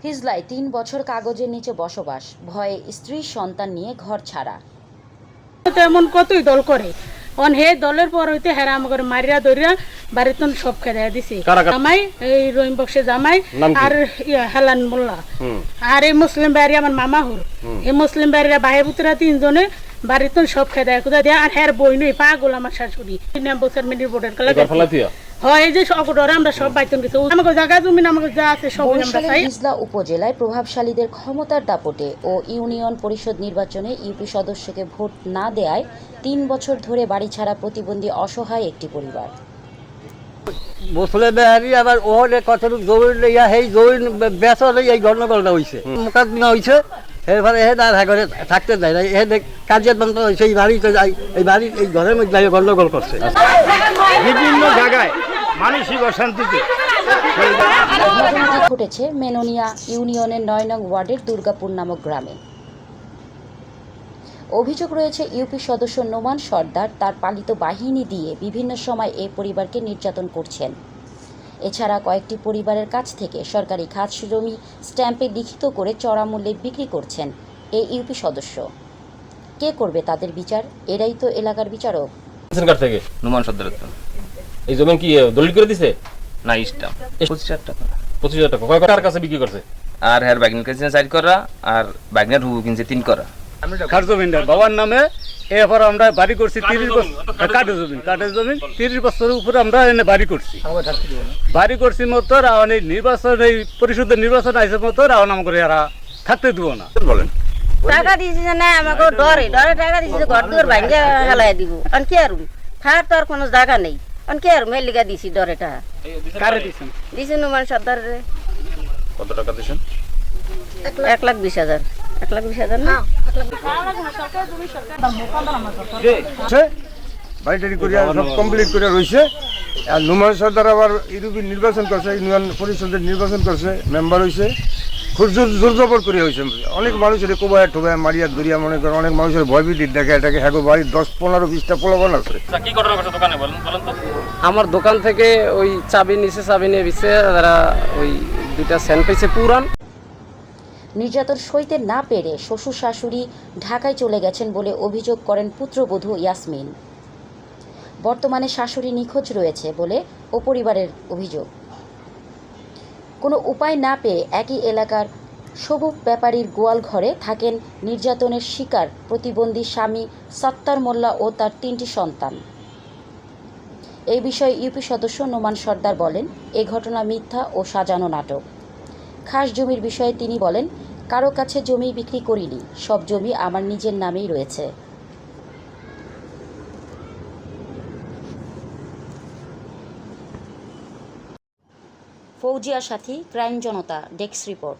হিজলায় ৩ বছর কাগজের নিচে বসবাস, ভয়ে স্ত্রী সন্তান নিয়ে ঘর ছাড়া। এমন কতই দল করে অন হে দলের পর হইতে হেরা আমাকে মারিয়া দরিয়া বাড়িতে সব খেদাইয়া দিছি। জামাই এই রহিম বক্সে জামাই আর হেলান মোল্লা আর এই মুসলিম বাড়ি আমার মামা হুর। এই মুসলিম বাড়িরা ভাই পুতরা 3 জনে বাড়িতে সব খেদাইয়া খুদা দিয়া আর হের বই নই পাগল আমার শাশুড়ি 3 বছর মিডির বোর্ডের কালে হয় এই যে অগডরে আমরা সব বাইতন গেছি আমাকে জায়গা জমি আমাকে যা আছে সব আমরা চাই। হিজলা উপজেলায় প্রভাবশালীদের ক্ষমতার দাপটে ও ইউনিয়ন পরিষদ নির্বাচনে ইউপি সদস্যকে ভোট না দেয়ায় 3 বছর ধরে বাড়ি ছাড়া প্রতিবন্ধী অসহায় একটি পরিবার। বসলে বেহারি আবার ওহলে কতটুকু জরুরি লইয়া সেই জরুরি বেচলে এই গণ্ডগোলটা হয়েছে মোকাবিলা হয়েছে এরপরে হে তার ঘরে থাকতে দেয় না হে কাজের বন্ধ হয়েছে এই বাড়িতে যাই এই বাড়ির এই ঘরের মধ্যে গণ্ডগোল করছে বিভিন্ন জায়গায় মানসিক অশান্তিতে। ঘটনাটি ঘটেছে মেনোনিয়া ইউনিয়নের 9 নং ওয়ার্ডের দুর্গাপুর নামক গ্রামে। অভিযোগ রয়েছে ইউপি সদস্য নোমান সর্দার তার পালিত বাহিনী দিয়ে বিভিন্ন সময় এই পরিবারকে নির্যাতন করছেন। এছাড়া কয়েকটি পরিবারের কাছ থেকে সরকারি খাস জমি স্ট্যাম্পে লিখিত করে চড়া মূল্যে বিক্রি করছেন এই ইউপি সদস্য। কে করবে তাদের বিচার? এরাই তো এলাকার বিচারক। থেকে নোমান সর্দার এই জমি কি দলিল করে দিছে না স্ট্যাম্প 25,000 টাকা 25,000 টাকা কয় কার কাছে বিক্রি করছে আর হের বাগনির কাছে 4 করা আর বাগনার হুবু কিনছে 3 করা খাস জমিদার বাবার নামে এরপর আমরা বাড়ি করছি 30 বছর কাঠের জমি 30 বছরের উপরে আমরা এনে বাড়ি করছি মতো অনেক নির্বাচন এই পরিষদের নির্বাচন আইসে মতো নাম করে এরা থাকতে দিব না বলেন টাকা দিয়েছি না আমাকে ডরে টাকা দিয়েছি ঘর দুয়ার ভাঙিয়ে হেলাই দিব আর কি আর থার তো আর কোনো জায়গা নেই আর কি আর মেলিগা দিছি ডরে টাকা কারে দিছেন দিছি নোমান সর্দার কত টাকা দিছেন 1,20,000 1,20,000 না বাড়ি করে সব কমপ্লিট করে রয়েছে। আর নোমান সর্দার আবার ইউপি নির্বাচন করছে ইউনিয়ন পরিষদের নির্বাচন করছে মেম্বার হয়েছে খুব জোর জবর করে হয়েছে। অনেক মানুষের কোবায় টোবায় মারিয়া দরিয়া মনে করেন অনেক মানুষের ভয়ভীতি দেখে এটাকে হ্যাঁ বাড়ির 10-15-20টা পোলাপান আছে। কি ঘটনা ঘটছে দোকানে বলেন তো। আমার দোকান থেকে ওই চাবি নিয়ে বিছে তারা ওই 2টা সেন্ট পেয়েছে পুরান। নির্যাতন সইতে না পেরে শ্বশুর শাশুড়ি ঢাকায় চলে গেছেন বলে অভিযোগ করেন পুত্রবধূ ইয়াসমিন। বর্তমানে শাশুড়ি নিখোঁজ রয়েছে বলে ও পরিবারের অভিযোগ। কোনো উপায় না পেয়ে একই এলাকার সবুজ ব্যাপারীর গোয়াল ঘরে থাকেন নির্যাতনের শিকার প্রতিবন্ধী স্বামী সত্তার মোল্লা ও তার 3টি সন্তান। এই বিষয়ে ইউপি সদস্য নোমান সর্দার বলেন, এ ঘটনা মিথ্যা ও সাজানো নাটক। খাস জমির বিষয়ে তিনি বলেন, কারো কাছে জমি বিক্রি করিনি, সব জমি আমার নিজের নামেই রয়েছে। ফৌজিয়া সাথী, ক্রাইম জনতা, ডেস্ক রিপোর্ট।